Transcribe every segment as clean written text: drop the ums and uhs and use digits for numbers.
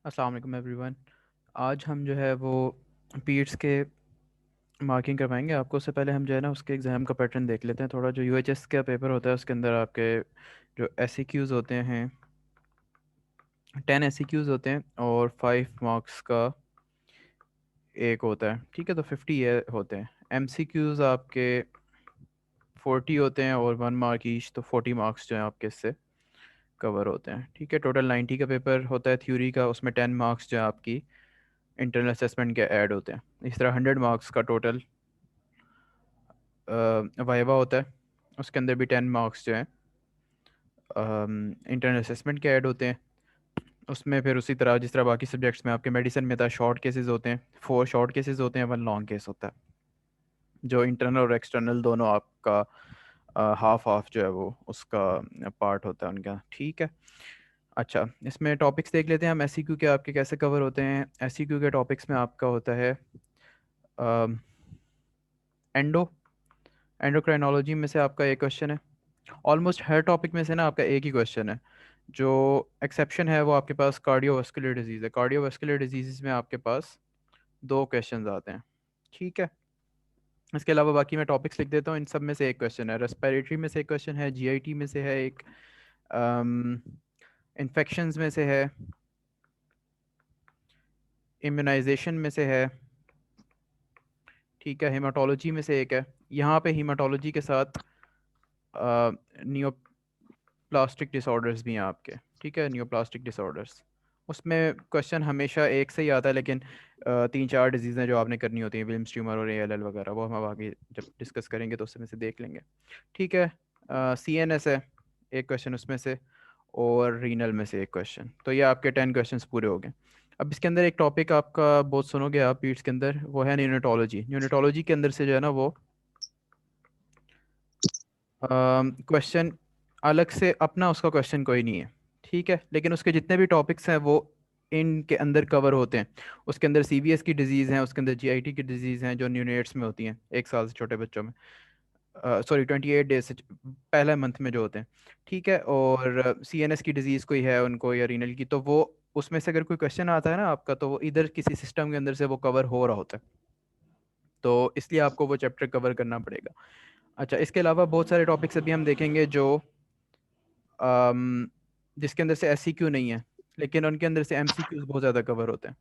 अस्सलाम वालेकुम एवरीवन। आज हम जो है वो पीट्स के मार्किंग करवाएंगे आपको। उससे पहले हम जो है ना उसके एग्ज़ाम का पैटर्न देख लेते हैं थोड़ा। जो यूएचएस का पेपर होता है उसके अंदर आपके जो एससीक्यूज़ होते हैं 10 एससीक्यूज़ होते हैं और 5 मार्क्स का एक होता है। ठीक है, तो 50 ये होते हैं। एमसीक्यूज़ आपके 40 होते हैं और 1 मार्क ईच, तो 40 मार्क्स जो हैं आपके इससे कवर होते हैं। ठीक है, टोटल 90 का पेपर होता है थ्योरी का। उसमें 10 मार्क्स जो है आपकी इंटरनल असेसमेंट के ऐड होते हैं। इस तरह 100 मार्क्स का टोटल वाइवा होता है। उसके अंदर भी 10 मार्क्स जो हैं इंटरनल असेसमेंट के ऐड होते हैं। उसमें फिर उसी तरह जिस तरह बाकी सब्जेक्ट्स में आपके मेडिसिन में था, शॉर्ट केसेस होते हैं, 4 शॉर्ट केसेस होते हैं, 1 लॉन्ग केस होता है। जो इंटरनल और एक्सटर्नल दोनों आपका हाफ हाफ जो है वो उसका पार्ट होता है उनका। ठीक है, अच्छा इसमें टॉपिक्स देख लेते हैं हम। एससीक्यू के आपके कैसे कवर होते हैं। एससीक्यू के टॉपिक्स में आपका होता है एंडो एंडोक्राइनोलॉजी में से आपका एक क्वेश्चन है। ऑलमोस्ट हर टॉपिक में से ना आपका एक ही क्वेश्चन है। जो एक्सेप्शन है वो आपके पास कार्डियोवास्कुलर डिजीज़ है। कार्डियोवास्कुलर डिजीज़ में आपके पास 2 क्वेश्चंस आते हैं। ठीक है, इसके अलावा बाकी मैं टॉपिक्स लिख देता हूँ। इन सब में से एक क्वेश्चन है। रेस्पिरेटरी में से एक क्वेश्चन है, जीआईटी में से है एक, इन्फेक्शंस में से है, इम्यूनाइजेशन में से है। ठीक है, हेमाटोलॉजी में से एक है। यहाँ पे हेमाटोलॉजी के साथ नियोप्लास्टिक डिसऑर्डर्स भी हैं आपके। ठीक है, नियोप्लास्टिक डिसऑर्डर्स, उसमें क्वेश्चन हमेशा एक से ही आता है, लेकिन 3-4 डिजीज़ें जो आपने करनी होती हैं, विल्म्स ट्यूमर और एएलएल वगैरह, वो हम अब आगे जब डिस्कस करेंगे तो उसमें से देख लेंगे। ठीक है, सीएनएस है एक क्वेश्चन उसमें से, और रीनल में से एक क्वेश्चन। तो ये आपके 10 क्वेश्चंस पूरे हो गए। अब इसके अंदर एक टॉपिक आपका बहुत सुनोगे आप पीट्स के अंदर, वो है न्यूनेटोलॉजी। न्यूनेटोलॉजी के अंदर से जो है ना वो क्वेश्चन अलग से अपना उसका क्वेश्चन कोई नहीं है। ठीक है, लेकिन उसके जितने भी टॉपिक्स हैं वो इनके अंदर कवर होते हैं। उसके अंदर सीवीएस की डिजीज़ हैं, उसके अंदर जीआईटी की डिजीज़ हैं जो न्यूनेट्स में होती हैं 1 साल से छोटे बच्चों में, सॉरी 28 डेज से पहले मंथ में जो होते हैं। ठीक है, और सीएनएस की डिजीज़ कोई है उनको या रीनल की, तो वो उसमें से अगर कोई क्वेश्चन आता है ना आपका, तो वो इधर किसी सिस्टम के अंदर से वो कवर हो रहा होता है, तो इसलिए आपको वो चैप्टर कवर करना पड़ेगा। अच्छा, इसके अलावा बहुत सारे टॉपिक्स अभी हम देखेंगे जो जिसके अंदर से एससीक्यू नहीं है, लेकिन उनके अंदर से एमसीक्यूज बहुत ज़्यादा कवर होते हैं।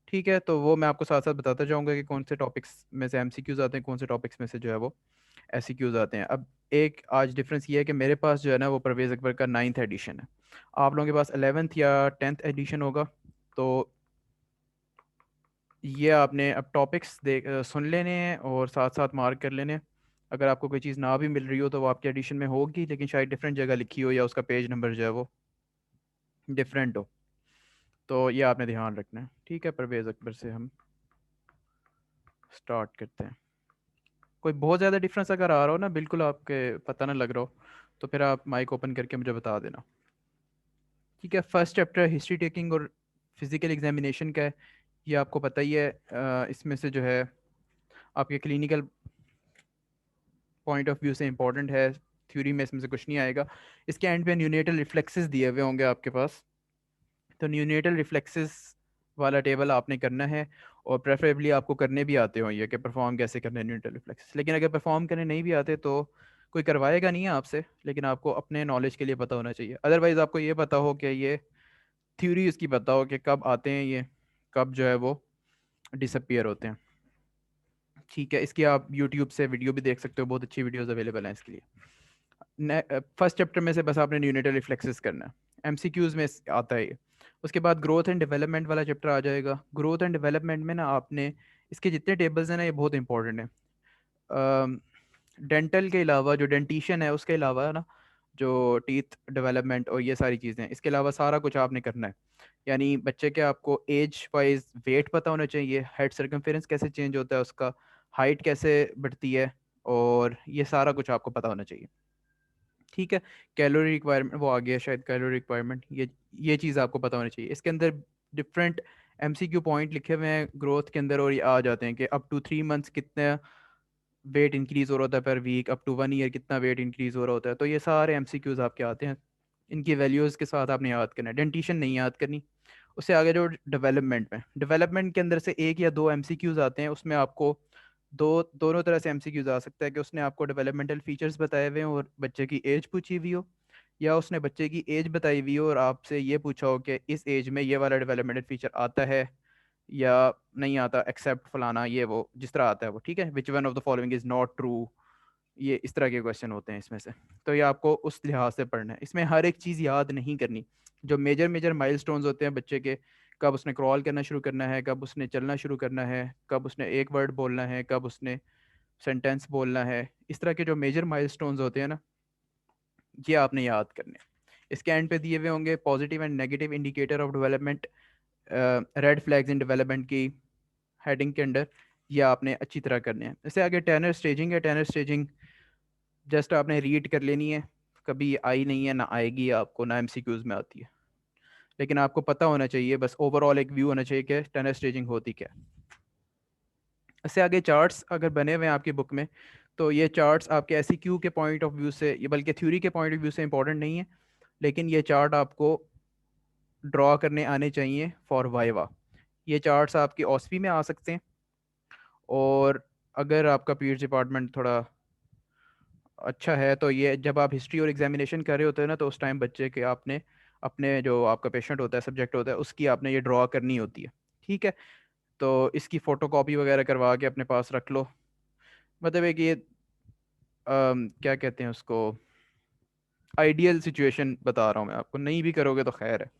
ठीक है, तो वो मैं आपको साथ साथ बताता जाऊंगा कि कौन से टॉपिक्स में से एमसीक्यूज आते हैं, कौन से टॉपिक्स में से जो है वो एससीक्यूज आते हैं। अब एक आज डिफरेंस ये है कि मेरे पास जो है ना वो परवेज़ अकबर का 9th एडिशन है, आप लोगों के पास 11th या 10th एडिशन होगा। तो ये आपने अब टॉपिक्स देख सुन लेने हैं और साथ साथ मार्क कर लेने हैं। अगर आपको कोई चीज़ ना भी मिल रही हो तो वो आपके एडिशन में होगी, लेकिन शायद डिफरेंट जगह लिखी हो या उसका पेज नंबर जो है वो डिफरेंट हो, तो ये आपने ध्यान रखना है। ठीक है, परवेज़ अकबर से हम स्टार्ट करते हैं। कोई बहुत ज़्यादा डिफरेंस अगर आ रहा हो ना, बिल्कुल आपके पता ना लग रहा हो, तो फिर आप माइक ओपन करके मुझे बता देना। ठीक है, फर्स्ट चैप्टर हिस्ट्री टेकिंग और फिजिकल एग्जामिनेशन का है। ये आपको पता ही है। इसमें से जो है आपके क्लिनिकल पॉइंट ऑफ व्यू से इंपॉर्टेंट है। थ्योरी में इसमें से कुछ नहीं आएगा। इसके एंड पे न्यूनेटल रिफ्लेक्सेस दिए हुए होंगे आपके पास, तो न्यूनेटल रिफ्लेक्सेस वाला टेबल आपने करना है, और प्रेफरेबली आपको करने भी आते हो ये कि परफॉर्म कैसे करने हैं न्यूनेटल रिफ्लेक्सेस। लेकिन अगर परफॉर्म करने नहीं भी आते तो कोई करवाएगा नहीं है आपसे, लेकिन आपको अपने नॉलेज के लिए पता होना चाहिए। अदरवाइज आपको ये पता हो कि ये थ्योरी इसकी पता हो कि कब आते हैं ये, कब जो है वो डिसअपियर होते हैं। ठीक है, इसकी आप यूट्यूब से वीडियो भी देख सकते हो, बहुत अच्छी वीडियोस अवेलेबल हैं इसके लिए। फर्स्ट चैप्टर में से बस आपने न्यूनेटल रिफ्लेक्सेस करना है, एमसीक्यूज में आता है ये। उसके बाद ग्रोथ एंड डेवलपमेंट वाला चैप्टर आ जाएगा। ग्रोथ एंड डेवलपमेंट में ना आपने इसके जितने टेबल्स हैं ना ये बहुत इंपॉर्टेंट है। डेंटल के अलावा जो डेंटिशन है उसके अलावा ना, जो टीथ डेवलपमेंट और ये सारी चीज़ें, इसके अलावा सारा कुछ आपने करना है। यानी बच्चे के आपको एज वाइज वेट पता होना चाहिए, हेड सर्कमफेरेंस कैसे चेंज होता है उसका, हाइट कैसे बढ़ती है, और ये सारा कुछ आपको पता होना चाहिए। ठीक है, कैलोरी रिक्वायरमेंट वो आ गया शायद, कैलोरी रिक्वायरमेंट ये चीज़ आपको पता होनी चाहिए। इसके अंदर डिफरेंट एमसीक्यू पॉइंट लिखे हुए हैं ग्रोथ के अंदर, और ये आ जाते हैं कि अप टू 3 मंथ्स कितना वेट इंक्रीज हो रहा होता है per week, up to 1 year कितना वेट इंक्रीज हो रहा होता है। तो ये सारे एमसीक्यूज आपके आते हैं, इनकी वैल्यूज़ के साथ आपने याद करना है। डेंटिशन नहीं याद करनी, उससे आगे जो डेवलपमेंट के अंदर से एक या दो एमसीक्यूज आते हैं, उसमें आपको दोनों तरह से एमसीक्यूज आ सकता है कि उसने आपको डेवलपमेंटल फीचर्स बताए हुए हैं और बच्चे की एज पूछी हुई हो, या उसने बच्चे की एज बताई हुई हो और आपसे ये पूछा हो कि इस एज में ये वाला डेवलपमेंटल फीचर आता है या नहीं आता, एक्सेप्ट फलाना ये वो जिस तरह आता है वो, ठीक है, which one of the following is not true, ये इस तरह के क्वेश्चन होते हैं इसमें से। तो ये आपको उस लिहाज से पढ़ना है, इसमें हर एक चीज़ याद नहीं करनी। जो मेजर मेजर माइलस्टोन्स होते हैं बच्चे के, कब उसने क्रॉल करना शुरू करना है, कब उसने चलना शुरू करना है, कब उसने एक वर्ड बोलना है, कब उसने सेंटेंस बोलना है, इस तरह के जो मेजर माइलस्टोन्स होते हैं ना, ये आपने याद करने हैं। इसके एंड पे दिए हुए होंगे positive and negative indicator of development, red flags in development की हेडिंग के अंडर, ये आपने अच्छी तरह करने हैं। इससे आगे टर्नर स्टेजिंग है। टर्नर स्टेजिंग जस्ट आपने रीड कर लेनी है, कभी आई नहीं है, ना आएगी आपको, ना एमसीक्यूज में आती है, लेकिन आपको पता होना चाहिए, बस ओवरऑल एक व्यू होना चाहिए कि टर्नर स्टेजिंग होती क्या है। इससे आगे चार्ट्स अगर बने हुए हैं आपकी बुक में, तो ये चार्ट्स आपके एस क्यू के पॉइंट ऑफ व्यू से, ये बल्कि थ्योरी के पॉइंट ऑफ व्यू से इंपॉर्टेंट नहीं है, लेकिन ये चार्ट आपको ड्रॉ करने आने चाहिए फॉर वाइवा। ये चार्ट्स आपके ऑसफी में आ सकते हैं, और अगर आपका पीएच डिपार्टमेंट थोड़ा अच्छा है तो ये जब आप हिस्ट्री और एग्जामिनेशन कर रहे होते हैं ना, तो उस टाइम बच्चे के आपने अपने जो आपका पेशेंट होता है, सब्जेक्ट होता है, उसकी आपने ये ड्रॉ करनी होती है, ठीक है। तो इसकी फ़ोटो कॉपी वगैरह करवा के अपने पास रख लो। मतलब एक ये क्या कहते हैं उसको, आइडियल सिचुएशन बता रहा हूँ मैं आपको, नहीं भी करोगे तो खैर है,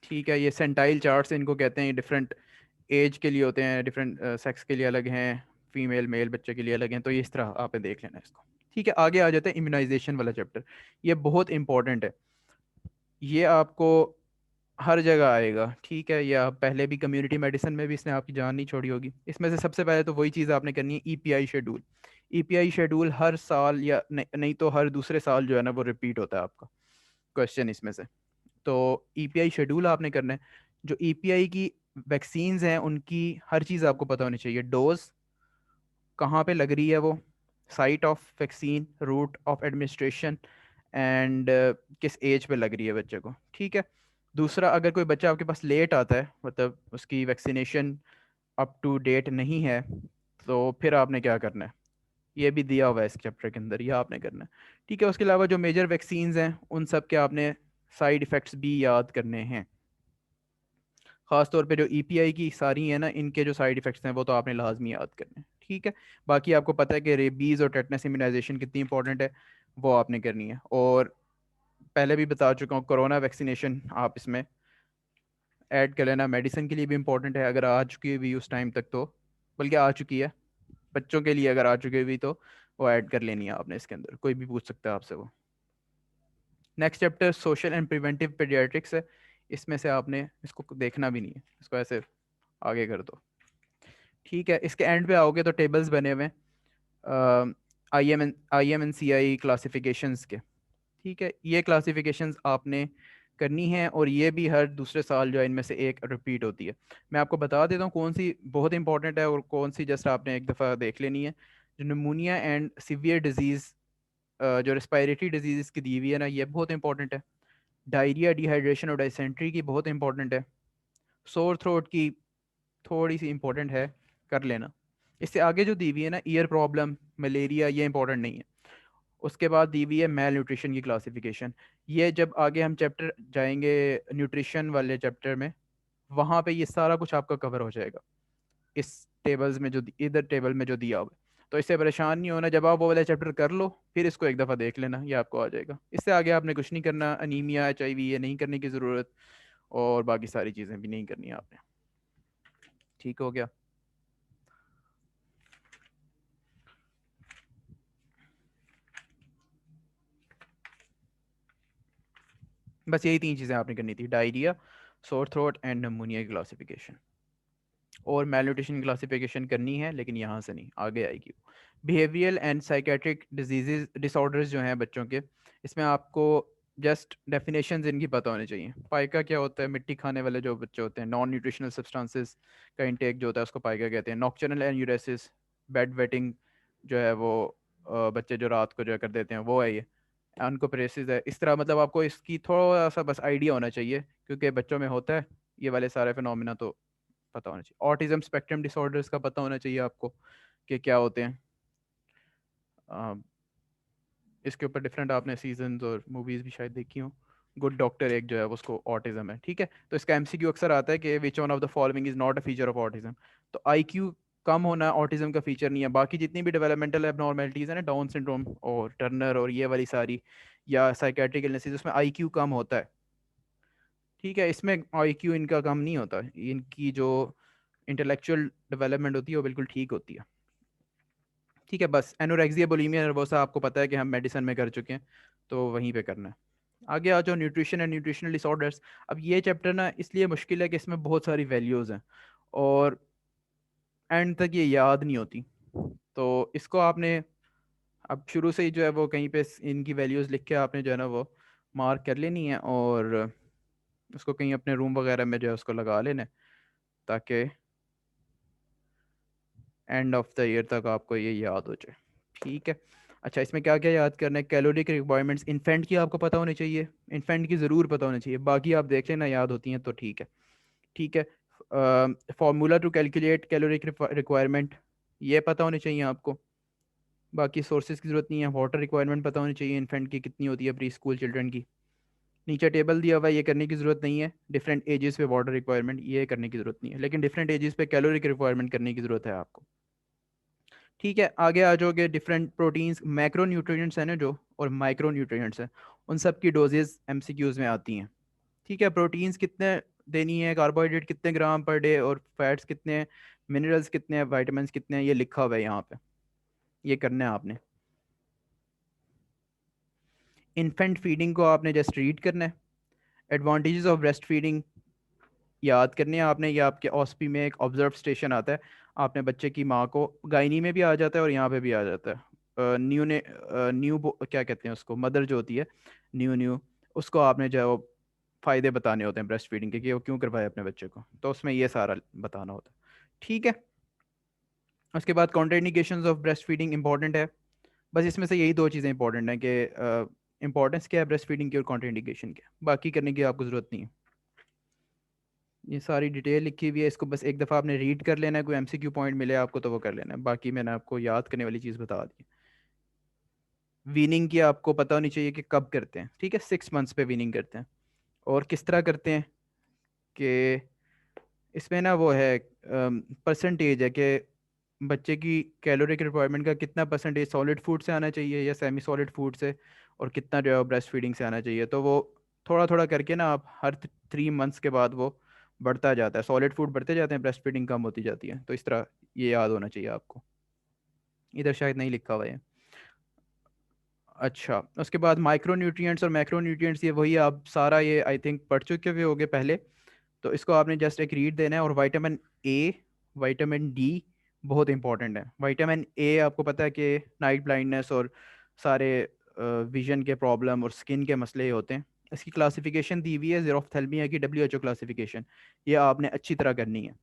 ठीक है। ये सेंटाइल चार्ट्स इनको कहते हैं, डिफरेंट एज के लिए होते हैं, डिफरेंट सेक्स के लिए अलग हैं, फीमेल मेल बच्चे के लिए अलग हैं, तो ये इस तरह आपने देख लेना है इसको, ठीक है। आगे आ जाते हैं इम्यूनाइजेशन वाला चैप्टर, ये बहुत इंपॉर्टेंट है, ये आपको हर जगह आएगा, ठीक है। या पहले भी कम्युनिटी मेडिसिन में भी इसने आपकी जान नहीं छोड़ी होगी। इसमें से सबसे पहले तो वही चीज़ आपने करनी है, ईपीआई शेड्यूल। ईपीआई शेड्यूल हर साल या नहीं तो हर दूसरे साल जो है ना वो रिपीट होता है आपका क्वेश्चन इसमें से। तो ईपीआई शेड्यूल आपने करना है। जो ईपीआई की वैक्सीन्स हैं उनकी हर चीज़ आपको पता होनी चाहिए, डोज कहाँ पे लग रही है वो, site of vaccine, route of administration, and किस एज पे लग रही है बच्चे को, ठीक है। दूसरा, अगर कोई बच्चा आपके पास लेट आता है, मतलब उसकी वैक्सीनेशन अप टू डेट नहीं है, तो फिर आपने क्या करना है, ये भी दिया हुआ है इस चैप्टर के अंदर, ये आपने करना है, ठीक है। उसके अलावा जो मेजर वैक्सीन्स हैं उन सब के आपने साइड इफ़ेक्ट्स भी याद करने हैं। खास तौर पे जो ईपीआई की सारी है ना, इनके जो साइड इफेक्ट्स हैं वो तो आपने लाजमी याद करने हैं, ठीक है। बाकी आपको पता है कि रेबीज़ और टेटनस इम्यूनाइजेशन कितनी इंपॉर्टेंट है, वो आपने करनी है। और पहले भी बता चुका हूँ, कोरोना वैक्सीनेशन आप इसमें ऐड कर लेना, मेडिसिन के लिए भी इंपॉर्टेंट है, अगर आ चुकी हुई उस टाइम तक तो, बल्कि आ चुकी है, बच्चों के लिए अगर आ चुकी हुई तो वो ऐड कर लेनी है आपने इसके अंदर, कोई भी पूछ सकता है आपसे वो। Next chapter social and preventive paediatrics है, इसमें से आपने इसको देखना भी नहीं है, इसको ऐसे आगे कर दो, ठीक है। इसके एंड पे आओगे तो टेबल्स बने हुए हैं I M N C I classifications के, ठीक है। ये क्लासिफिकेशंस आपने करनी है, और ये भी हर दूसरे साल जो है इनमें से एक रिपीट होती है। मैं आपको बता देता हूँ कौन सी बहुत इंपॉर्टेंट है और कौन सी जस्ट आपने एक दफ़ा देख लेनी है। जो निमोनिया एंड सीवियर डिजीज़, जो रेस्पायरेटरी डिजीज़ की दी हुई है ना, ये बहुत इंपॉर्टेंट है। डायरिया, डिहाइड्रेशन और डायसेंट्री की बहुत इंपॉर्टेंट है। सोर थ्रोट की थोड़ी सी इंपॉर्टेंट है, कर लेना। इससे आगे जो दी हुई है ना, ईयर प्रॉब्लम, मलेरिया, ये इंपॉर्टेंट नहीं है। उसके बाद दी हुई है मेल न्यूट्रिशन की क्लासिफिकेशन। ये जब आगे हम चैप्टर जाएंगे न्यूट्रिशन वाले चैप्टर में, वहाँ पे ये सारा कुछ आपका कवर हो जाएगा, इस टेबल्स में जो इधर टेबल में जो दिया हुआ है। तो इससे परेशान नहीं होना, जब आप वो वाला चैप्टर कर लो फिर इसको एक दफ़ा देख लेना, ये आपको आ जाएगा। इससे आगे आपने कुछ नहीं करना, अनीमिया, HIV ये नहीं करने की ज़रूरत, और बाकी सारी चीज़ें भी नहीं करनी है आपने, ठीक हो गया। बस यही तीन चीज़ें आपने करनी थी, डायरिया, सोर थ्रोट एंड नमूनिया की क्लासिफिकेशन। और मेल क्लासिफिकेशन करनी है, लेकिन यहाँ से नहीं, आगे आएगी। Behavioural and psychiatric disease disorders जो हैं बच्चों के, इसमें आपको जस्ट डेफिनेशंस इनकी पता होनी चाहिए। पाइका क्या होता है, मिट्टी खाने वाले जो बच्चे होते हैं, नॉन न्यूट्रिशनल सब्सटेंसेस का इंटेक जो होता है उसको पाइका कहते हैं। नॉक्चरनल एन्यूरेसिस, बेड वेटिंग जो है वो बच्चे जो रात को जो है कर देते हैं, वो है ये। ऑनकोप्रेसिस है, इस तरह मतलब आपको इसकी थोड़ा सा बस आइडिया होना चाहिए, क्योंकि बच्चों में होता है ये वाले सारे फिनोमिना, तो पता होना चाहिए। ऑटिज्म स्पेक्ट्रम डिसऑर्डर्स का पता होना चाहिए आपको कि क्या होते हैं। अ, इसके ऊपर डिफरेंट आपने सीजन्स और मूवीज भी शायद देखी हो। गुड डॉक्टर एक जो है उसको ऑटिज्म है, ठीक है। तो इसका एमसीक्यू अक्सर आता है कि which one of the following is not a feature of autism. तो आईक्यू कम होना ऑटिज्म का फीचर नहीं है। बाकी जितनी भी डेवलपमेंटल एबनॉर्मेलिटीज है ना, डाउन सिंड्रोम और टर्नर और ये वाली सारी, या साइकेट्रिक इलनेसेस, उसमें आईक्यू कम होता है, ठीक है। इसमें आईक्यू इनका कम नहीं होता, इनकी जो इंटेलेक्चुअल डेवलपमेंट होती है वो बिल्कुल ठीक होती है, ठीक है। बस एनोरेक्सिया बुलिमिया नर्वोसा आपको पता है कि हम मेडिसिन में कर चुके हैं, तो वहीं पे करना है। आगे आ जाओ, न्यूट्रिशन एंड न्यूट्रिशनल डिसऑर्डर्स। अब ये चैप्टर ना इसलिए मुश्किल है कि इसमें बहुत सारी वैल्यूज़ हैं और एंड तक ये याद नहीं होती। तो इसको आपने अब शुरू से ही जो है वो कहीं पे इनकी वैल्यूज़ लिख के आपने जो है ना वो मार्क कर लेनी है, और उसको कहीं अपने रूम वगैरह में जो है उसको लगा लेना है, ताकि एंड ऑफ द ईयर तक आपको ये याद हो जाए, ठीक है। अच्छा, इसमें क्या क्या याद करना है? कैलोरी के रिक्वायरमेंट्स इन्फेंट की आपको पता होनी चाहिए, इन्फेंट की ज़रूर पता होनी चाहिए, बाकी आप देख लेना याद होती हैं तो ठीक है, ठीक है। Formula to calculate calorie requirement, ये पता होनी चाहिए आपको। बाकी सोर्सेज की ज़रूरत नहीं है। वाटर रिक्वायरमेंट पता होनी चाहिए इन्फेंट की कितनी होती है प्री स्कूल चिल्ड्रन की। नीचे टेबल दिया हुआ है, ये करने की ज़रूरत नहीं है। डिफरेंट एजेस पे वाटर रिक्वायरमेंट ये करने की ज़रूरत नहीं है, लेकिन डिफरेंट एजेस पे कैलोरी की रिक्वायरमेंट करने की ज़रूरत है आपको, ठीक है। आगे आ जाओगे, डिफरेंट प्रोटीन्स, मैक्रो न्यूट्रिएंट्स हैं ना जो, और माइक्रो न्यूट्रिएंट्स हैं, उन सब की डोजेज एमसीक्यूज में आती हैं, ठीक है। प्रोटीन्स कितने देनी है, कार्बोहाइड्रेट कितने ग्राम पर डे, और फैट्स कितने हैं, मिनरल्स कितने हैं, वाइटामिन कितने हैं, ये लिखा हुआ है यहाँ पे, ये करना है आपने। इन्फेंट फीडिंग को आपने जस्ट रीड करना है। एडवांटेजेस ऑफ ब्रेस्ट फीडिंग याद करनी है आपने। ये आपके ऑस्पी में एक ऑब्जर्व स्टेशन आता है, आपने बच्चे की माँ को, गायनी में भी आ जाता है और यहाँ पे भी आ जाता है। न्यू ने न्यू क्या कहते हैं उसको, मदर जो होती है, न्यू न्यू, उसको आपने जो है वो फ़ायदे बताने होते हैं ब्रेस्ट फीडिंग के, कि वो क्यों करवाए अपने बच्चे को, तो उसमें ये सारा बताना होता है, ठीक है। उसके बाद contraindications of breast feeding important है। बस इसमें से यही दो चीज़ें इंपॉर्टेंट हैं कि इंपॉर्टेंस क्या है ब्रेस्ट फीडिंग की और कॉन्ट्राइंडिकेशन की, बाकी करने की आपको ज़रूरत नहीं है। ये सारी डिटेल लिखी हुई है, इसको बस एक दफ़ा आपने रीड कर लेना है, कोई एमसीक्यू पॉइंट मिले आपको तो वो कर लेना है, बाकी मैंने आपको याद करने वाली चीज़ बता दी। वीनिंग की आपको पता होनी चाहिए कि कब करते हैं, ठीक है। 6 मंथ्स पे वीनिंग करते हैं, और किस तरह करते हैं कि इसमें ना वो है परसेंटेज है कि बच्चे की कैलोरी की रिक्वायरमेंट का कितना परसेंटेज सॉलिड फूड से आना चाहिए या सेमी सॉलिड फूड से, और कितना जो है ब्रेस्ट फीडिंग से आना चाहिए, तो वो थोड़ा थोड़ा करके ना आप हर 3 मंथ्स के बाद वो बढ़ता जाता है, सॉलिड फूड बढ़ते जाते हैं, ब्रेस्ट फीडिंग कम होती जाती है, तो इस तरह ये याद होना चाहिए आपको। इधर शायद नहीं लिखा हुआ है। अच्छा, उसके बाद माइक्रो न्यूट्रिएंट्स और मैक्रो न्यूट्रिएंट्स, ये वही आप सारा ये आई थिंक पढ़ चुके हुए होगे पहले, तो इसको आपने जस्ट एक रीड देना है। और विटामिन ए, विटामिन डी बहुत इंपॉर्टेंट है। विटामिन ए आपको पता है कि नाइट ब्लाइंडनेस और सारे विजन के प्रॉब्लम और स्किन के मसले होते हैं। इसकी क्लासिफिकेशन दी हुई है ज़ीरोफ्थेल्मिया की, WHO क्लासिफिकेशन, ये आपने अच्छी तरह करनी है,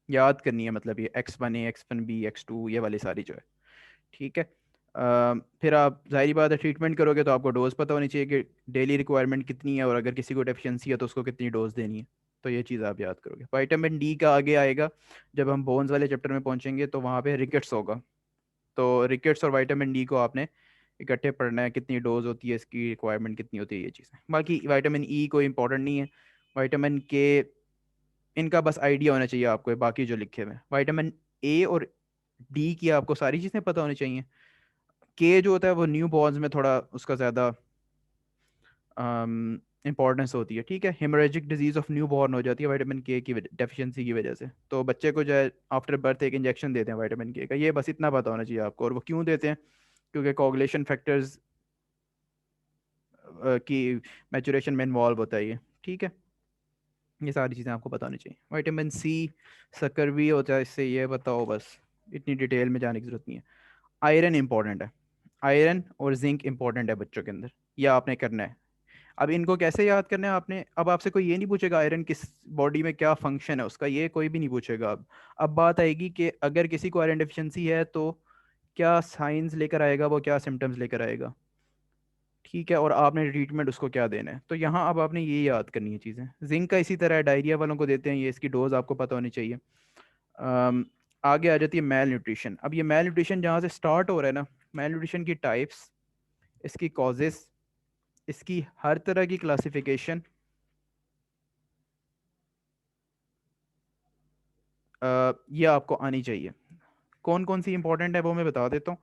याद करनी है, मतलब ये X1A, X1B, X2, ये वाली सारी जो है, ठीक है। फिर आप जाहिर बात है ट्रीटमेंट करोगे तो आपको डोज पता होनी चाहिए कि डेली रिक्वायरमेंट कितनी है, और अगर किसी को डेफिशिएंसी है तो उसको कितनी डोज देनी है, तो ये चीज़ आप याद करोगे। विटामिन डी का आगे आएगा, जब हम बोन्स वाले चैप्टर में पहुंचेंगे तो वहाँ पे रिकेट्स होगा, तो रिकेट्स और विटामिन डी को आपने इकट्ठे पढ़ना है, कितनी डोज होती है इसकी, रिक्वायरमेंट कितनी होती है, ये चीज़ें। बाकी विटामिन ई कोई इंपॉर्टेंट नहीं है। विटामिन के, इनका बस आइडिया होना चाहिए आपको, बाकी जो लिखे हुए हैं। विटामिन ए और डी की आपको सारी चीज़ें पता होनी चाहिए। के जो होता है वो न्यू बॉर्न्स में थोड़ा उसका ज़्यादा इंपॉर्टेंस होती है, ठीक है। Haemorrhagic disease of new born हो जाती है विटामिन के की डेफिशिएंसी की वजह से, तो बच्चे को जो है आफ्टर बर्थ एक इंजेक्शन देते हैं विटामिन के का, ये बस इतना पता होना चाहिए आपको। और वो क्यों देते हैं? क्योंकि कोगुलेशन फैक्टर्स की मैचुरेशन में इन्वॉल्व होता है ये, ठीक है। ये सारी चीज़ें आपको पता होनी चाहिए। विटामिन सी शक्कर भी होता है, इससे ये बताओ बस, इतनी डिटेल में जाने की जरूरत नहीं है। आयरन इंपॉर्टेंट है, आयरन और जिंक इंपॉर्टेंट है बच्चों के अंदर, यह आपने करना है। अब इनको कैसे याद करना है आपने? अब आपसे कोई ये नहीं पूछेगा आयरन किस बॉडी में क्या फंक्शन है उसका, ये कोई भी नहीं पूछेगा। अब बात आएगी कि अगर किसी को आयरन डिफिशिएंसी है तो क्या साइंस लेकर आएगा वो, क्या सिम्टम्स लेकर आएगा, ठीक है, और आपने ट्रीटमेंट उसको क्या देना है। तो यहाँ अब आपने ये याद करनी है चीज़ें। जिंक का इसी तरह डायरिया वालों को देते हैं ये, इसकी डोज आपको पता होनी चाहिए। अम, आगे आ जाती है मेल न्यूट्रिशन। अब ये मेल न्यूट्रिशन जहाँ से स्टार्ट हो रहा है ना, मेल न्यूट्रिशन की टाइप्स, इसकी कॉजेस, इसकी हर तरह की क्लासिफिकेशन, ये आपको आनी चाहिए। कौन कौन सी इंपॉर्टेंट है वो मैं बता देता हूँ।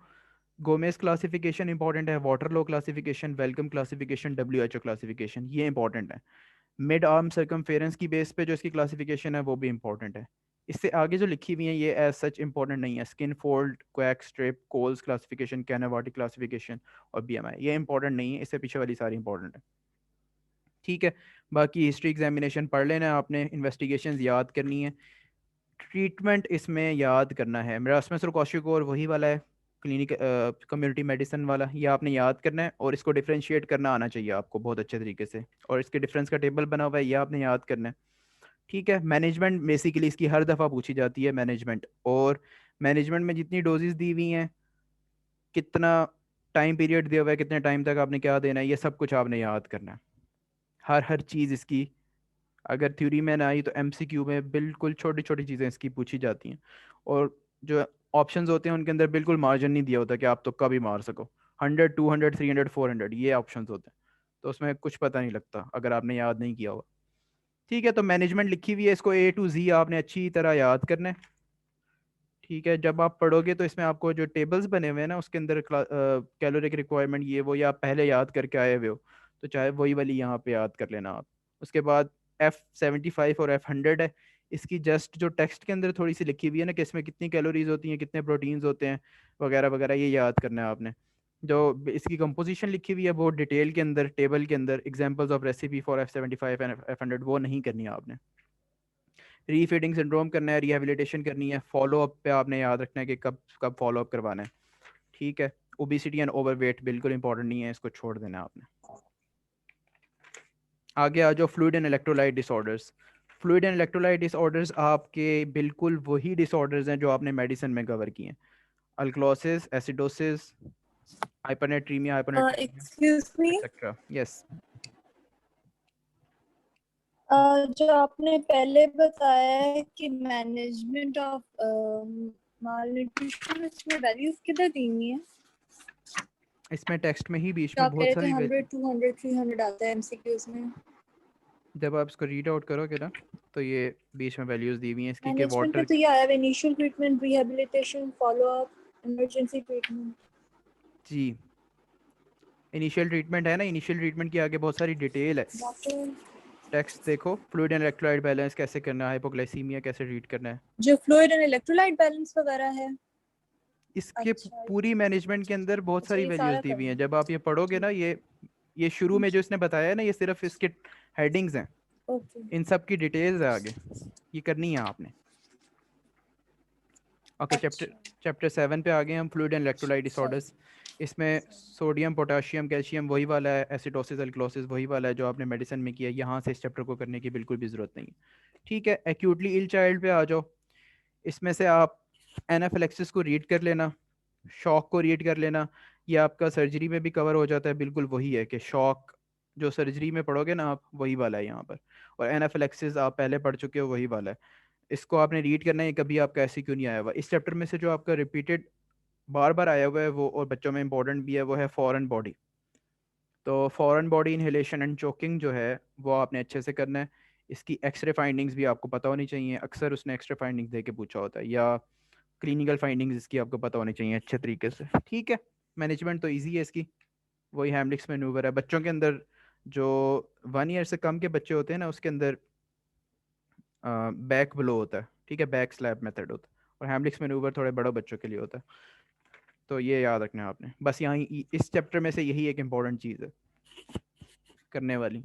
गोमेज क्लासिफिकेशन इंपॉर्टेंट है, Waterloo classification, Wellcome classification, WHO classification, ये इंपॉर्टेंट है। मिड आर्म सर्कमफेरेंस की बेस पे जो इसकी क्लासिफिकेशन है वो भी इंपॉर्टेंट है। इससे आगे जो लिखी हुई है ये एज सच इंपॉर्टेंट नहीं है। Skin fold, QUAC strip, Coles classification, Kanawati classification और BMI, ये इंपॉर्टेंट नहीं है, इससे पीछे वाली सारी इंपॉर्टेंट है, ठीक है। बाकी हिस्ट्री एग्जामिनेशन पढ़ लेना है आपने, इन्वेस्टिगेशंस याद करनी है, ट्रीटमेंट इसमें याद करना है। मेरास्मस और क्वाशियोकोर वही वाला है, क्लिनिक कम्युनिटी मेडिसिन वाला, ये आपने याद करना है और इसको डिफरेंशिएट करना आना चाहिए आपको बहुत अच्छे तरीके से, और इसके डिफरेंस का टेबल बना हुआ है, ये आपने याद करना है, ठीक है। मैनेजमेंट बेसिकली इसकी हर दफ़ा पूछी जाती है, मैनेजमेंट, और मैनेजमेंट में जितनी डोजेस दी हुई हैं, कितना टाइम पीरियड दिया हुआ है, कितने टाइम तक आपने क्या देना है, ये सब कुछ आपने याद करना है। हर हर चीज़ इसकी अगर थ्योरी में ना आई तो MCQ में बिल्कुल छोटी छोटी चीज़ें इसकी पूछी जाती हैं। और जो ऑप्शंस होते हैं उनके अंदर बिल्कुल मार्जिन नहीं दिया होता कि आप तुक्का भी मार सको। 100, 200, 300, 400 ये ऑप्शंस होते हैं, तो उसमें कुछ पता नहीं लगता अगर आपने याद नहीं किया हुआ, ठीक है। तो मैनेजमेंट लिखी हुई है, इसको A to Z आपने अच्छी तरह याद करना है, ठीक है। जब आप पढ़ोगे तो इसमें आपको जो टेबल्स बने हुए हैं ना उसके अंदर कैलोरिक रिक्वायरमेंट ये वो, या आप पहले याद करके आए हुए हो तो चाहे वही वाली यहाँ पे याद कर लेना आप। उसके बाद F75 और F100 है, इसकी जस्ट जो टेक्स्ट के अंदर थोड़ी सी लिखी हुई है ना कि इसमें कितनी कैलोरीज होती हैं, कितने प्रोटीन्स होते हैं वगैरह वगैरह, ये याद करना है आपने। जो इसकी कंपोजिशन लिखी हुई है वो डिटेल के अंदर, टेबल के अंदर, examples of recipe for F75 and F100, वो नहीं करनी है आपने। रीफीडिंग सिंड्रोम करना है, रिहेबिलिटेशन करनी है, फॉलो अप पे आपने याद रखना है कि कब कब फॉलो अप करवाना है, ठीक है। ओबिसिटी एंड ओवरवेट बिल्कुल इंपॉर्टेंट नहीं है, इसको छोड़ देना है आपने। आगे आ जाओ, fluid and electrolyte disorders. Fluid and electrolyte disorders आपके बिल्कुल वही डिसऑर्डर्स हैं जो आपने मेडिसिन में कवर किए हैं। Alkalosis, acidosis, हाइपरनेट्रीमिया, हाइपरनेट्रीमिया excuse me, etcetera. Yes, जो आपने पहले बताया है कि मैनेजमेंट ऑफ माल न्यूट्रिशन, इसमें वैल्यूज किधर दी हुई है? इसमें टेक्स्ट में ही बीच जो में आप कह बहुत रहे थे सारी 100, 200, 300 आता है एमसीक्यूज में। जब आप इसको रीड आउट करोगे ना तो ये बीच में वैल्यूज दी हुई हैं इसकी कि मैनेजमेंट में वाटर। तो ये आया है initial treatment, rehabilitation, follow up, emergency treatment. जी, इनिशियल ट्रीटमेंट है ना, इनिशियल ट्रीटमेंट की आगे बहुत सारी डिटेल है। डॉक्टर, टेक्स्ट देखो, फ्लूइड एंड इलेक्ट्रोलाइट बैलेंस कैसे करना है, हाइपोग्लाइसीमिया कैसे ट्रीट करना है, जो फ्लूइड एंड इलेक्ट्रोलाइट बैलेंस वगैरह है। इसके अच्छा, पूरी मैनेजमेंट के अंदर बहुत अच्छा सारी ये वैल्यूज सारा दी हुई करना हैं। है। जब आप ये पढ़ोगे ना, ठीक, ये शुरू में जो इसने बताया है ना, ये सिर्फ इसके हेडिंग्स हैं, ओके, इन सब की डिटेल्स है आगे, ये करनी है आपने। ओके, चैप्टर अच्छा, चैप्टर 7 पे आ गए हम, फ्लूइड एंड इलेक्ट्रोलाइट डिसऑर्डर्स। इसमें सोडियम, पोटाशियम, कैल्शियम वही वाला है, एसिडोसिस, अल्कलोसिस वही वाला है जो आपने मेडिसिन में किया है, यहाँ से इस चैप्टर को करने की बिल्कुल भी ज़रूरत नहीं है, ठीक है। एक्यूटली इल चाइल्ड पे आ जाओ, इसमें से आप एनाफिलेक्सिस को रीड कर लेना, शॉक को रीड कर लेना, ये आपका सर्जरी में भी कवर हो जाता है, बिल्कुल वही है कि शॉक जो सर्जरी में पढ़ोगे ना आप वही वाला है यहाँ पर, और एनाफिलेक्सिस आप पहले पढ़ चुके हो वही वाला है। इसको आपने रीड करना है, कभी आपका ऐसे क्यों नहीं आया हुआ। इस चैप्टर में से जो आपका रिपीटेड बार बार आया हुआ है वो, और बच्चों में इंपॉर्टेंट भी है, वो है फॉरेन बॉडी। तो foreign body inhalation and choking जो है वो आपने अच्छे से करना है। इसकी एक्सरे फाइंडिंग्स भी आपको पता होनी चाहिए, अक्सर उसने एक्सरे फाइंडिंग्स दे के पूछा होता है, या क्लिनिकल फाइंडिंग्स इसकी आपको पता होनी चाहिए अच्छे तरीके से, ठीक है। मैनेजमेंट तो इजी है इसकी, वही हैमलिक्स मैनूवर है। बच्चों के अंदर जो 1 ईयर से कम के बच्चे होते हैं ना उसके अंदर बैक ब्लो होता है, ठीक है, बैक स्लैप मेथड होता है, और हैमलिक्स मैनूवर थोड़े बड़े बच्चों के लिए होता है। तो ये याद रखना है आपने, बस यहाँ इस चैप्टर में से यही एक इम्पॉर्टेंट चीज़ है करने वाली,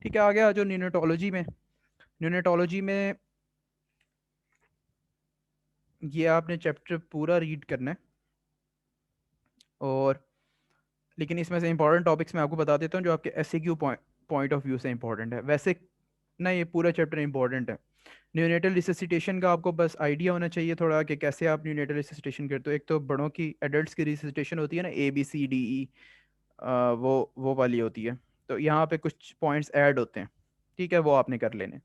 ठीक है। आगे आ जाओ न्यूनेटोलॉजी में। न्यूनेटोलॉजी में ये आपने चैप्टर पूरा रीड करना है, और लेकिन इसमें से इंपॉर्टेंट टॉपिक्स मैं आपको बता देता हूँ जो आपके SAQ पॉइंट ऑफ व्यू से इंपॉर्टेंट है। वैसे ना ये पूरा चैप्टर इंपॉर्टेंट है, न्यूनेटल रिससिटेशन का आपको बस आइडिया होना चाहिए थोड़ा कि कैसे आप न्यूनेटल रिससिटेशन करते हो। एक तो बड़ों की, एडल्ट्स की रिससिटेशन होती है ना, ABCDE, वो वाली होती है। तो यहाँ पे कुछ पॉइंट्स ऐड होते हैं, ठीक है, वो आपने कर लेने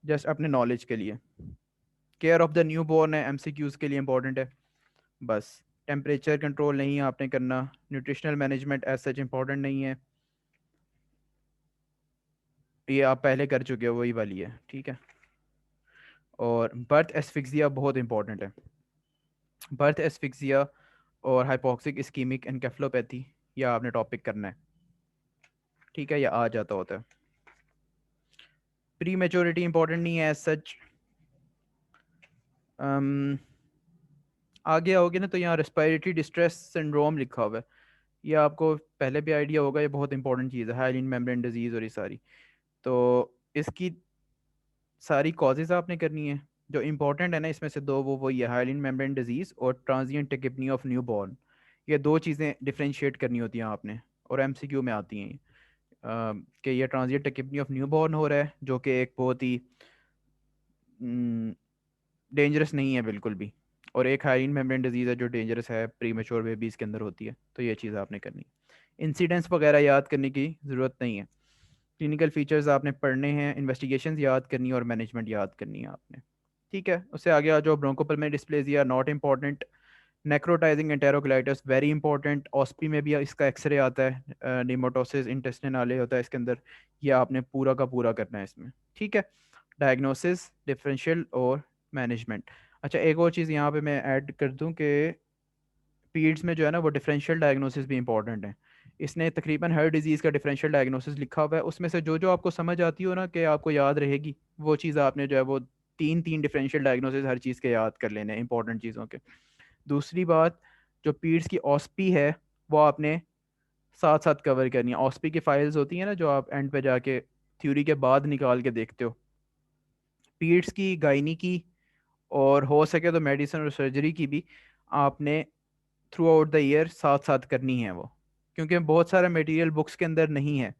जस्ट अपने नॉलेज के लिए। Care of the new born है, MCQs के लिए इंपॉर्टेंट है बस। टेम्परेचर कंट्रोल नहीं है आपने करना। Nutritional management as such important नहीं है, ये आप पहले कर चुके हो, वही वाली है, ठीक है। और बर्थ एस्फिक्सिया बहुत इंपॉर्टेंट है। बर्थ एस्फिक्सिया और हाइपोक्सिक इस्कीमिक एनकेफलोपैथी, यह आपने टॉपिक करना है, ठीक है, यह आ जाता होता है। प्री मेच्योरिटी इंपॉर्टेंट नहीं है एज सच। आगे आओगे ना तो यहाँ रेस्पिरेटरी डिस्ट्रेस सिंड्रोम लिखा हुआ है, ये आपको पहले भी आइडिया होगा, ये बहुत इंपॉर्टेंट चीज़ है, हाइलिन मेम्ब्रेन डिजीज़ और ये सारी। तो इसकी सारी कॉजेज़ आपने करनी है। जो इंपॉर्टेंट है ना इसमें से दो, वो वही है, हाइलिन मेम्ब्रेन डिजीज़ और ट्रांजिएंट टेकिपनी ऑफ न्यू बॉर्न। ये दो चीज़ें डिफ्रेंशिएट करनी होती हैं आपने, और MCQ में आती हैं कि ये ट्रांजिएंट टेकिपनी ऑफ न्यू बॉर्न हो रहा है, जो कि एक बहुत ही डेंजरस नहीं है बिल्कुल भी, और एक हाइलिन मेम्ब्रेन डिजीज़ है जो डेंजरस है, प्री मेच्योर बेबीज़ के अंदर होती है। तो ये चीज़ आपने करनी है। इंसिडेंट्स वगैरह याद करने की ज़रूरत नहीं है। क्लिनिकल फीचर्स आपने पढ़ने हैं, इन्वेस्टिगेशंस याद करनी है और मैनेजमेंट याद करनी है आपने, ठीक है। उससे आगे आ जाओ। Bronchopulmonary dysplasia not important. Necrotizing enterocolitis very important, OSPE में भी इसका एक्सरे आता है, निमोटोसिस इंटेस्टिनले होता है इसके अंदर, ये आपने पूरा का पूरा करना है इसमें, ठीक है। डायग्नोसिस, डिफरेंशियल और मैनेजमेंट। अच्छा, एक और चीज़ यहाँ पे मैं ऐड कर दूँ कि पीड्स में जो है ना वो डिफरेंशियल डायग्नोसिस भी इंपॉर्टेंट है। इसने तकरीबन हर डिजीज़ का डिफरेंशियल डायग्नोसिस लिखा हुआ है, उसमें से जो जो आपको समझ आती हो ना कि आपको याद रहेगी, वो चीज़ आपने जो है वो तीन तीन डिफरेंशियल डायग्नोसिस हर चीज़ के याद कर लेने इंपॉर्टेंट चीज़ों के। दूसरी बात, जो पीड्स की ऑस्पी है वो आपने साथ साथ कवर करनी है। ऑस्पी की फाइल्स होती हैं ना जो आप एंड पे जाके थ्योरी के बाद निकाल के देखते हो, पीड्स की, गायनी की, और हो सके तो मेडिसिन और सर्जरी की भी आपने थ्रू आउट द ईयर साथ साथ करनी है वो, क्योंकि बहुत सारा मटेरियल बुक्स के अंदर नहीं है,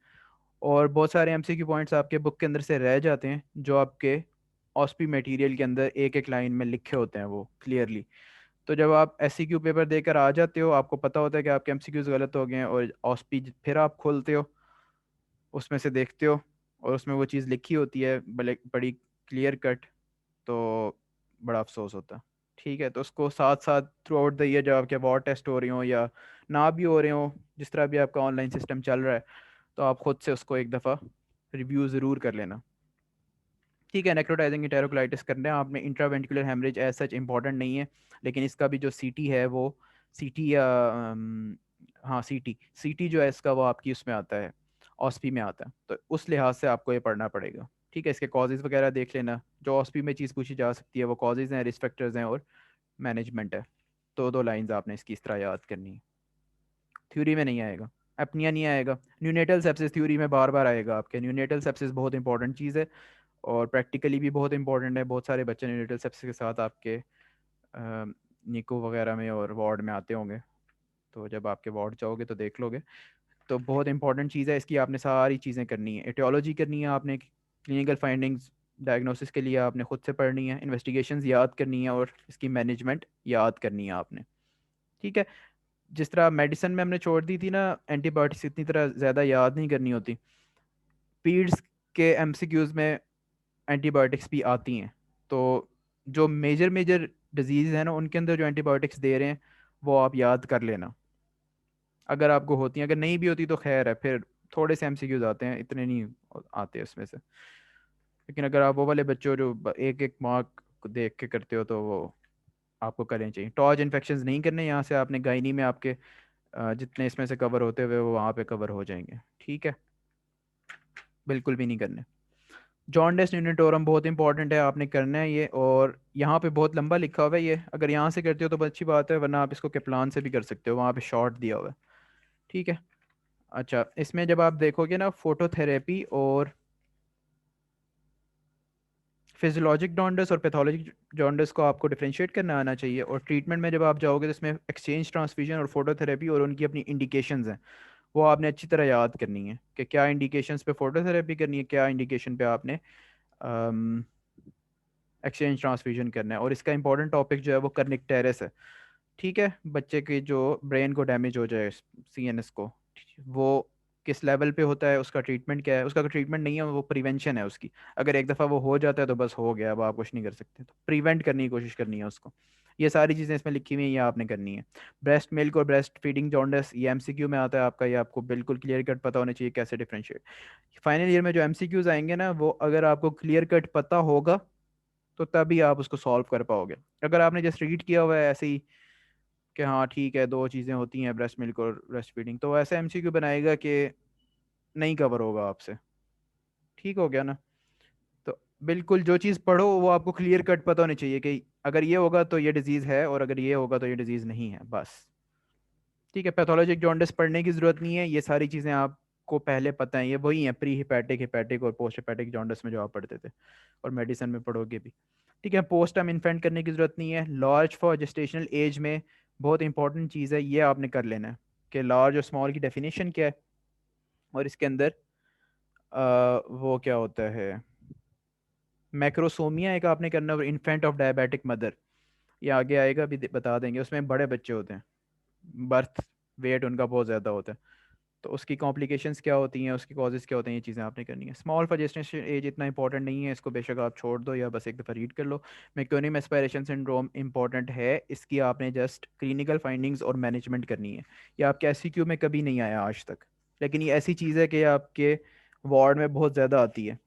और बहुत सारे MCQ पॉइंट्स आपके बुक के अंदर से रह जाते हैं जो आपके ऑस्पी मटेरियल के अंदर एक एक लाइन में लिखे होते हैं वो क्लियरली। तो जब आप SCQ पेपर देकर आ जाते हो, आपको पता होता है कि आपके MCQs गलत हो गए हैं, और ऑस्पी फिर आप खोलते हो, उसमें से देखते हो, और उसमें वो चीज़ लिखी होती है भले बड़ी क्लियर कट, तो बड़ा अफसोस होता है, ठीक है। तो उसको साथ साथ थ्रू आउट द ईयर जब आपके वार टेस्ट हो रहे हो या ना भी हो रहे हो, जिस तरह भी आपका ऑनलाइन सिस्टम चल रहा है, तो आप खुद से उसको एक दफ़ा रिव्यू ज़रूर कर लेना, ठीक है। नेक्रोटाइजिंग इंटेरोकोलाइटिस करना है आपने। Intraventricular haemorrhage as such important नहीं है, लेकिन इसका भी जो CT है वो CT या हाँ CT जो है इसका वो आपकी उसमें आता है, ऑस्पी में आता है, तो उस लिहाज से आपको ये पढ़ना पड़ेगा, ठीक है। इसके कॉजेज़ वगैरह देख लेना, जो ऑस्पी में चीज़ पूछी जा सकती है वो कॉजेज़ हैं, रिस्क फैक्टर्स हैं और मैनेजमेंट है। तो दो लाइंस आपने इसकी इस तरह याद करनी है। थ्योरी में नहीं आएगा, अपनिया नहीं आएगा। न्यूनेटल सेप्सिस थ्योरी में बार बार आएगा आपके। न्यूनेटल सेप्सिस बहुत इंपॉर्टेंट चीज़ है, और प्रैक्टिकली भी बहुत इंपॉर्टेंट है। बहुत सारे बच्चे न्यूनेटल सेप्सिस के साथ आपके निको वगैरह में और वार्ड में आते होंगे, तो जब आपके वार्ड जाओगे तो देख लोगे। तो बहुत इंपॉर्टेंट चीज़ है, इसकी आपने सारी चीज़ें करनी है। एटियोलॉजी करनी है आपने, क्लिनिकल फाइंडिंग्स डायग्नोसिस के लिए आपने खुद से पढ़नी है, इन्वेस्टिगेशंस याद करनी है, और इसकी मैनेजमेंट याद करनी है आपने, ठीक है। जिस तरह मेडिसिन में हमने छोड़ दी थी ना, एंटीबायोटिक्स इतनी तरह ज़्यादा याद नहीं करनी होती, पीड्स के MCQs में एंटीबायोटिक्स भी आती हैं। तो जो मेजर मेजर डिजीज़ है ना उनके अंदर जो एंटीबायोटिक्स दे रहे हैं वो आप याद कर लेना, अगर आपको होती हैं। अगर नहीं भी होती तो खैर है, फिर थोड़े से MCQs आते हैं, इतने नहीं आते उसमें से। लेकिन अगर आप वो वाले बच्चों जो एक एक मार्क को देख के करते हो, तो वो आपको करने चाहिए। टॉज इन्फेक्शंस नहीं करने यहाँ से आपने, गायनी में आपके जितने इसमें से कवर होते हुए वो वहाँ पे कवर हो जाएंगे, ठीक है, बिल्कुल भी नहीं करने। जॉन्डिस यूनिटोरम बहुत इंपॉर्टेंट है, आपने करना है ये, और यहाँ पे बहुत लंबा लिखा हुआ है ये, अगर यहाँ से करते हो तो अच्छी बात है, वरना आप इसको केप्लान से भी कर सकते हो, वहाँ पे शॉर्ट दिया हुआ है, ठीक है। अच्छा, इसमें जब आप देखोगे ना फोटोथेरेपी और फिजियोलॉजिक जॉन्डिस और पैथोलॉजिक जॉन्डिस को आपको डिफरेंशिएट करना आना चाहिए। और ट्रीटमेंट में जब आप जाओगे तो इसमें एक्सचेंज ट्रांसफ्यूजन और फोटोथेरेपी और उनकी अपनी इंडिकेशंस हैं, वो आपने अच्छी तरह याद करनी है कि क्या इंडिकेशंस पे फोटोथेरेपी करनी है, क्या इंडिकेशन पे आपने एक्सचेंज ट्रांसफ्यूजन करना है। और इसका इंपॉर्टेंट टॉपिक जो है वो कर्निकटेरिस है। ठीक है, बच्चे की जो ब्रेन को डैमेज हो जाए, सीएनएस को, वो किस लेवल पे होता है, उसका ट्रीटमेंट क्या है। उसका ट्रीटमेंट नहीं है, वो प्रिवेंशन है उसकी। अगर एक दफ़ा वो हो जाता है तो बस हो गया, अब आप कुछ नहीं कर सकते, तो प्रिवेंट करने की कोशिश करनी है उसको। ये सारी चीज़ें इसमें लिखी हुई हैं, ये आपने करनी है। ब्रेस्ट मिल्क और ब्रेस्ट फीडिंग जॉन्डिस, ये एमसीक्यू में आता है आपका, ये आपको बिल्कुल क्लियर कट पता होना चाहिए कैसे डिफरेंशिएट। फाइनल ईयर में जो एमसीक्यूज आएंगे ना, वो अगर आपको क्लियर कट पता होगा तो तभी आप उसको सॉल्व कर पाओगे। अगर आपने जस्ट रीड किया हुआ है ऐसे ही कि हाँ ठीक है दो चीज़ें होती हैं ब्रेस्ट मिल्क और ब्रेस्ट फीडिंग, तो ऐसा एमसीक्यू बनाएगा कि नहीं कवर होगा आपसे। ठीक हो गया ना। तो बिल्कुल जो चीज़ पढ़ो वो आपको क्लियर कट पता होनी चाहिए कि अगर ये होगा तो ये डिजीज़ है, और अगर ये होगा तो ये डिजीज़ नहीं है, बस। ठीक है, पैथोलॉजिक जॉन्डिस पढ़ने की ज़रूरत नहीं है, ये सारी चीज़ें आपको पहले पता हैं, ये वही हैं प्री हिपैटिक, हिपैटिक और पोस्ट हिपैटिक जॉन्डिस में जो आप पढ़ते थे और मेडिसिन में पढ़ोगे भी। ठीक है, पोस्ट टाइम इन्फेंट करने की ज़रूरत नहीं है। लार्ज फॉर जेस्टेशनल एज में बहुत इंपॉर्टेंट चीज़ है, ये आपने कर लेना है कि लार्ज और स्मॉल की डेफिनेशन क्या है, और इसके अंदर वो क्या होता है, मैक्रोसोमिया एक आपने करना है, और इन्फेंट ऑफ डायबिटिक मदर, ये आगे आएगा भी, बता देंगे। उसमें बड़े बच्चे होते हैं, बर्थ वेट उनका बहुत ज़्यादा होता है, तो उसकी कॉम्प्लिकेशंस क्या होती हैं, उसकी कॉजेज़ क्या होते हैं, ये चीज़ें आपने करनी है। स्मॉल फॉर जेस्टेशनल एज इतना इंपॉर्टेंट नहीं है, इसको बेशक आप छोड़ दो या बस एक दफ़ा रीड कर लो। मेक्योनिम एस्पायरेशन सिंड्रोम इंपॉर्टेंट है, इसकी आपने जस्ट क्लिनिकल फाइंडिंग्स और मैनेजमेंट करनी है। ये आपके एससीक्यू में कभी नहीं आया आज तक, लेकिन ये ऐसी चीज़ है कि आपके वार्ड में बहुत ज़्यादा आती है।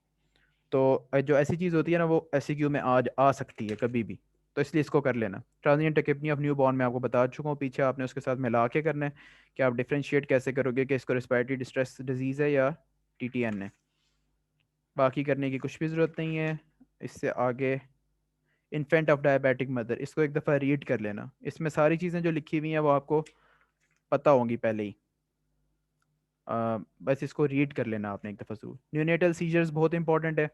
तो जो ऐसी चीज़ होती है ना, वो एससीक्यू में आज आ सकती है कभी भी, तो इसलिए इसको कर लेना। ट्रांजिएंट टेकिपनी ऑफ न्यू बॉर्न में आपको बता चुका हूँ पीछे, आपने उसके साथ मिला के करना है कि आप डिफ्रेंशिएट कैसे करोगे कि इसको रेस्पिरेटरी डिस्ट्रेस डिजीज़ है या टीटीएन है। बाकी करने की कुछ भी ज़रूरत नहीं है। इससे आगे इन्फेंट ऑफ डायबिटिक मदर, इसको एक दफ़ा रीड कर लेना, इसमें सारी चीज़ें जो लिखी हुई हैं वो आपको पता होंगी पहले ही। बस इसको रीड कर लेना आपने एक दफ़ा ज़रूर। न्यूनेटल सीजर्स बहुत इंपॉर्टेंट है,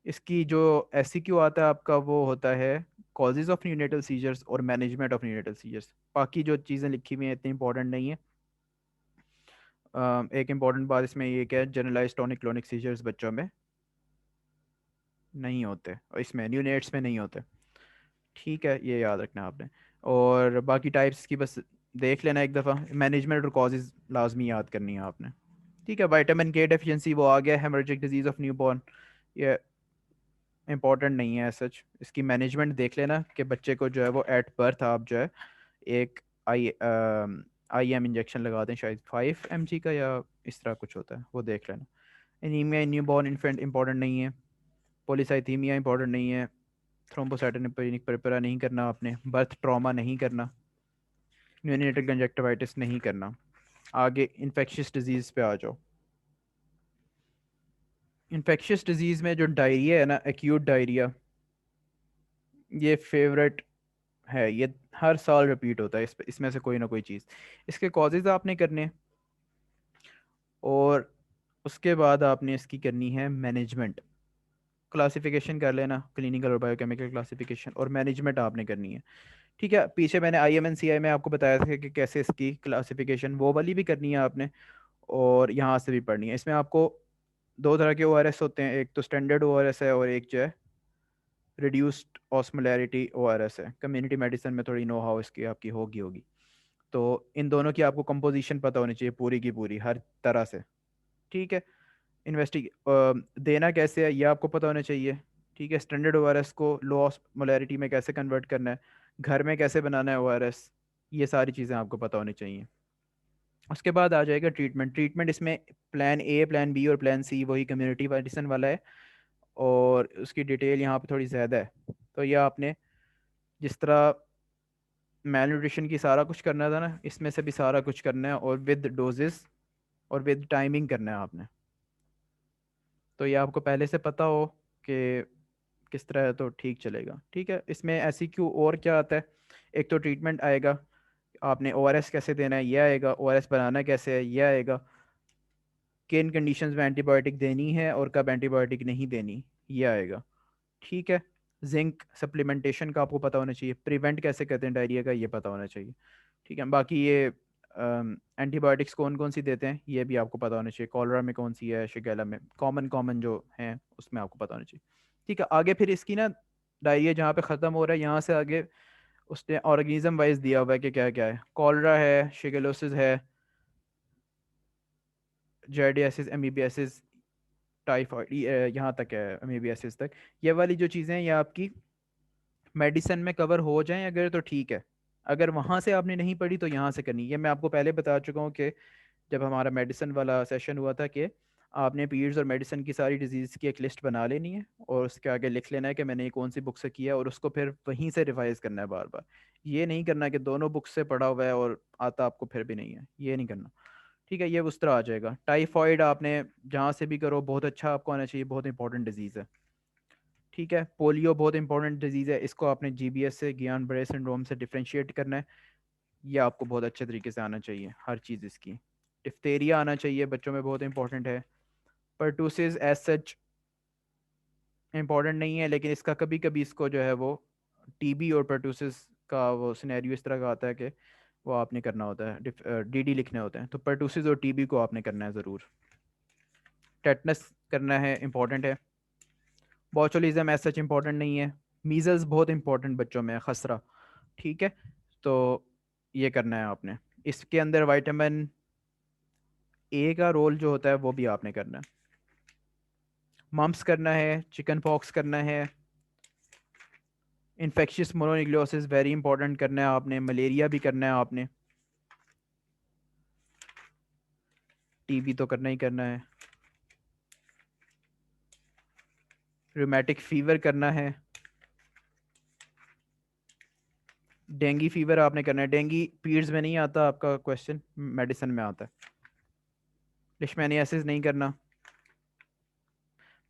इसकी जो एससीक्यू आता है आपका वो होता है कॉजेज ऑफ न्यूनेटल सीजर्स और मैनेजमेंट ऑफ न्यूनेटल सीजर्स। बाकी जो चीज़ें लिखी हुई हैं इतनी इंपॉर्टेंट नहीं है। एक इंपॉर्टेंट बात इसमें ये क्या है, जनरलाइज टॉनिक क्लोनिक सीजर्स बच्चों में नहीं होते, और इसमें न्यूनेट्स में नहीं होते। ठीक है, ये याद रखना आपने। और बाकी टाइप्स की बस देख लेना एक दफ़ा, मैनेजमेंट और कॉजेज लाजमी याद करनी है आपने। ठीक है, विटामिन के डेफिशिएंसी वो आ गया, हेमरेजिक डिजीज़ ऑफ न्यूबॉर्न, ये इंपॉर्टेंट नहीं है सच। इसकी मैनेजमेंट देख लेना कि बच्चे को जो है वो एट बर्थ आप जो है एक आई IM इंजेक्शन लगा दें, शायद 5 mg का या इस तरह कुछ होता है, वो देख लेना। एनीमिया इन न्यू बॉर्न इन्फेंट इंपॉर्टेंट नहीं है। पॉलीसाइथीमिया इंपॉर्टेंट नहीं है। थ्रोम्बोसाइटोपेनिक परपरा नहीं करना आपने। बर्थ ट्रॉमा नहीं करना। न्यूनेटल कंजक्टिवाइटिस नहीं करना। आगे इन्फेक्शियस डिजीज़ पे आ जाओ। इन्फेक्शियस डिजीज़ में जो डायरिया है ना, एक्यूट डायरिया, ये फेवरेट है, ये हर साल रिपीट होता है, इसमें से कोई ना कोई चीज़। इसके कॉजेज़ आपने करने हैं, और उसके बाद आपने इसकी करनी है मैनेजमेंट। क्लासिफिकेशन कर लेना, क्लिनिकल और बायोकेमिकल क्लासिफिकेशन, और मैनेजमेंट आपने करनी है। ठीक है, पीछे मैंने IMNCI में आपको बताया था कि कैसे इसकी क्लासिफिकेशन, वो वाली भी करनी है आपने, और यहाँ से भी पढ़नी है। इसमें आपको दो तरह के ORS होते हैं, एक तो स्टैंडर्ड ORS है और एक जो है रिड्यूस्ड ऑस्मोलैरिटी ORS है। कम्युनिटी मेडिसिन में थोड़ी नो हाउ इसकी आपकी होगी। तो इन दोनों की आपको कंपोजिशन पता होनी चाहिए पूरी की पूरी हर तरह से। ठीक है, इन्वेस्टिग देना कैसे है ये आपको पता होना चाहिए। ठीक है, स्टैंडर्ड ORS को लो ऑस्मोलैरिटी में कैसे कन्वर्ट करना है, घर में कैसे बनाना है ORS, ये सारी चीज़ें आपको पता होनी चाहिए। उसके बाद आ जाएगा ट्रीटमेंट। ट्रीटमेंट इसमें प्लान A, प्लान B और प्लान C, वही कम्युनिटी मेडिसिन वाला है, और उसकी डिटेल यहाँ पे थोड़ी ज़्यादा है। तो यह आपने जिस तरह मेल न्यूट्रिशन की सारा कुछ करना था ना, इसमें से भी सारा कुछ करना है, और विद डोजेस और विद टाइमिंग करना है आपने। तो ये आपको पहले से पता हो कि किस तरह है तो ठीक चलेगा। ठीक है, इसमें SEQ और क्या आता है, एक तो ट्रीटमेंट आएगा, आपने ORS कैसे देना है ये आएगा, ORS बनाना कैसे है ये आएगा, किन कंडीशंस में एंटीबायोटिक देनी है और कब एंटीबायोटिक नहीं देनी ये आएगा। ठीक है, जिंक सप्लीमेंटेशन का आपको पता होना चाहिए, प्रिवेंट कैसे करते हैं डायरिया का ये पता होना चाहिए। ठीक है, बाकी ये एंटीबायोटिक्स कौन कौन सी देते हैं ये भी आपको पता होना चाहिए, कॉलरा में कौन सी है, शिगेला में, कॉमन कॉमन जो हैं उसमें आपको पता होना चाहिए। ठीक है, आगे फिर इसकी ना डायरिया जहाँ पे ख़त्म हो रहा है यहाँ से आगे उसने ऑर्गेनिज्म वाइज दिया हुआ है कि क्या क्या है। कॉलरा है, शिगेलोसिस है, जार्डियासिस, एमीबियासिस, टाइफाइड, यहाँ तक है एमीबियासिस तक। ये वाली जो चीज़ें हैं ये आपकी मेडिसिन में कवर हो जाएं अगर तो ठीक है, अगर वहाँ से आपने नहीं पढ़ी तो यहाँ से करनी। ये मैं आपको पहले बता चुका हूँ कि जब हमारा मेडिसिन वाला सेशन हुआ था कि आपने पीरियड्स और मेडिसिन की सारी डिजीज़ की एक लिस्ट बना लेनी है और उसके आगे लिख लेना है कि मैंने ये कौन सी बुक से किया है, और उसको फिर वहीं से रिवाइज करना है बार बार। ये नहीं करना कि दोनों बुक से पढ़ा हुआ है और आता आपको फिर भी नहीं है, ये नहीं करना। ठीक है, ये उस तरह आ जाएगा। टाइफॉइड आपने जहाँ से भी करो बहुत अच्छा आपको आना चाहिए, बहुत इंपॉर्टेंट डिजीज़ है। ठीक है, पोलियो बहुत इंपॉर्टेंट डिजीज़ है, इसको आपने जीबीएस से, गियान बरे सिंड्रोम से डिफ्रेंशिएट करना है। ये आपको बहुत अच्छे तरीके से आना चाहिए हर चीज़ इसकी। डिफ्थेरिया आना चाहिए बच्चों में, बहुत इंपॉर्टेंट है। परटूसिस एज सच इंपॉर्टेंट नहीं है, लेकिन इसका कभी कभी इसको जो है वो टीबी और परटूसिस का वो सिनेरियो इस तरह का आता है कि वो आपने करना होता है, डीडी लिखने होते हैं, तो परटूसिस और टीबी को आपने करना है ज़रूर। टेटनस करना है, इंपॉर्टेंट है। बॉचुलिज्म एज सच इंपॉर्टेंट नहीं है। मीजल्स बहुत इंपॉर्टेंट बच्चों में है, खसरा। ठीक है, तो ये करना है आपने। इसके अंदर विटामिन ए का रोल जो होता है वो भी आपने करना है। मम्प्स करना है, चिकन पॉक्स करना है, इन्फेक्शियस मोनोन्यूक्लियोसिस वेरी इंपॉर्टेंट करना है आपने, मलेरिया भी करना है आपने, टीबी तो करना ही करना है, रूमेटिक फीवर करना है, डेंगी फीवर आपने करना है। डेंगी पीरियड्स में नहीं आता आपका क्वेश्चन, मेडिसिन में आता है। लिशमैनियासिस नहीं करना।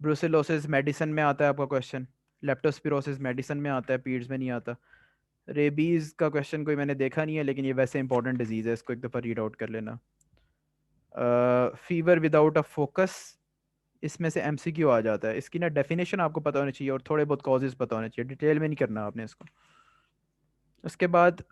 ब्रुसेलोसिस मेडिसिन में आता है आपका क्वेश्चन। लेप्टोस्पिरोसिस मेडिसिन में आता है, पीरियड्स में नहीं आता। रेबीज का क्वेश्चन कोई मैंने देखा नहीं है, लेकिन ये वैसे इंपॉर्टेंट डिजीज़ है, इसको एक दफ़ा रीड आउट कर लेना। फीवर विदाउट अ फोकस, इसमें से एमसीक्यू आ जाता है, इसकी ना डेफिनेशन आपको पता होनी चाहिए और थोड़े बहुत कॉजेज पता होने चाहिए, डिटेल में नहीं करना आपने इसको। उसके बाद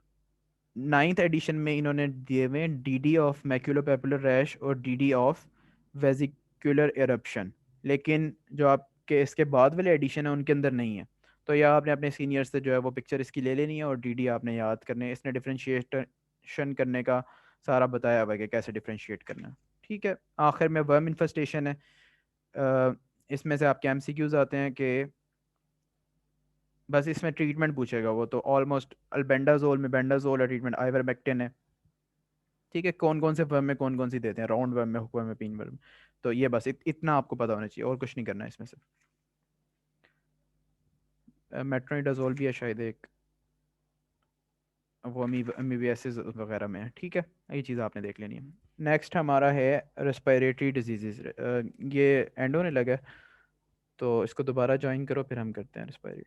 नाइन्थ एडिशन में इन्होंने दिए हुए डीडी ऑफ मैक्यूलोपैपुलर रैश और डीडी ऑफ वेजिकुलर एरप्शन, लेकिन जो आपके इसके बाद वाले एडिशन है उनके अंदर नहीं है। तो यह आपने अपने सीनियर से जो है वो पिक्चर इसकी ले लेनी है और डीडी आपने याद करने है। इसने डिफ्रेंशिएशन करने का सारा बताया हुआ है कि कैसे डिफ्रेंशिएट करना है। ठीक है, आखिर में वर्म इन्फेस्टेशन है। इसमें से आपके एमसीक्यूज आते हैं कि बस इसमें ट्रीटमेंट पूछेगा वो, तो ऑलमोस्ट अल्बेंडाजोल में बेंडाजोल है ट्रीटमेंट, आइवरमेक्टिन है। ठीक है, कौन कौन से वर्म में कौन कौन सी देते हैं, राउंड वर्म में, हुक वर्म में, पिन वर्म में। तो ये बस इतना आपको पता होना चाहिए और कुछ नहीं करना है इसमें से। मेट्रोनिडाजोल भी है शायद एक, वो अमीबियासिस वगैरह में है। ठीक है, ये चीज़ आपने देख लेनी है। नेक्स्ट हमारा है रेस्पिरेटरी डिजीज़। ये एंड होने लगा है, तो इसको दोबारा ज्वाइन करो फिर हम करते हैं रेस्पिरेटरी।